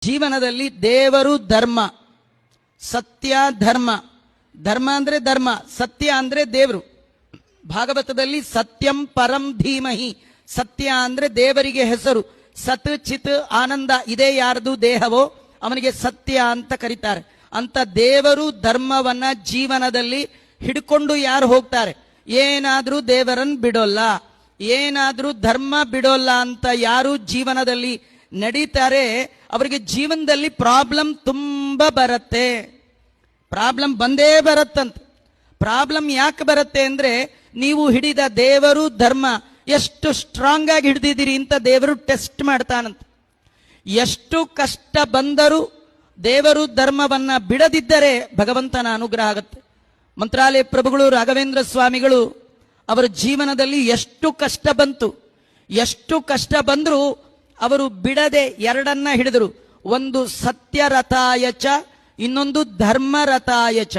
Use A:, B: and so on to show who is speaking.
A: ಜೀವನದಲ್ಲಿ ದೇವರು ಧರ್ಮ, ಸತ್ಯ ಧರ್ಮ. ಧರ್ಮ ಅಂದ್ರೆ ಧರ್ಮ, ಸತ್ಯ ಅಂದ್ರೆ ದೇವರು. ಭಾಗವತದಲ್ಲಿ ಸತ್ಯಂ ಪರಂ ಧೀಮಹಿ, ಸತ್ಯ ಅಂದ್ರೆ ದೇವರಿಗೆ ಹೆಸರು. ಸತ್ ಚಿತ್ ಆನಂದ ಇದೇ ಯಾರ್ದು ದೇಹವೋ ಅವನಿಗೆ ಸತ್ಯ ಅಂತ ಕರೀತಾರೆ. ಅಂತ ದೇವರು ಧರ್ಮವನ್ನ ಜೀವನದಲ್ಲಿ ಹಿಡ್ಕೊಂಡು ಯಾರು ಹೋಗ್ತಾರೆ, ಏನಾದ್ರೂ ದೇವರನ್ನು ಬಿಡೋಲ್ಲ, ಏನಾದ್ರೂ ಧರ್ಮ ಬಿಡೋಲ್ಲ ಅಂತ ಯಾರು ಜೀವನದಲ್ಲಿ ನಡೀತಾರೆ ಅವರಿಗೆ ಜೀವನದಲ್ಲಿ ಪ್ರಾಬ್ಲಮ್ ತುಂಬಾ ಬರುತ್ತೆ. ಪ್ರಾಬ್ಲಮ್ ಬಂದೇ ಬರುತ್ತಂತ. ಪ್ರಾಬ್ಲಮ್ ಯಾಕೆ ಬರುತ್ತೆ ಅಂದ್ರೆ ನೀವು ಹಿಡಿದ ದೇವರು ಧರ್ಮ ಎಷ್ಟು ಸ್ಟ್ರಾಂಗ್ ಆಗಿ ಹಿಡಿದಿದ್ದೀರಿ ಅಂತ ದೇವರು ಟೆಸ್ಟ್ ಮಾಡ್ತಾನಂತ. ಎಷ್ಟು ಕಷ್ಟ ಬಂದರೂ ದೇವರು ಧರ್ಮವನ್ನ ಬಿಡದಿದ್ದರೆ ಭಗವಂತನ ಅನುಗ್ರಹ ಆಗುತ್ತೆ. ಮಂತ್ರಾಲಯ ಪ್ರಭುಗಳು ರಾಘವೇಂದ್ರ ಸ್ವಾಮಿಗಳು ಅವರ ಜೀವನದಲ್ಲಿ ಎಷ್ಟು ಕಷ್ಟ ಬಂತು, ಎಷ್ಟು ಕಷ್ಟ ಬಂದ್ರು ಅವರು ಬಿಡದೆ ಎರಡನ್ನ ಹಿಡಿದರು. ಒಂದು ಸತ್ಯರಥಾಯಚ, ಇನ್ನೊಂದು ಧರ್ಮರಥಾಯಚ.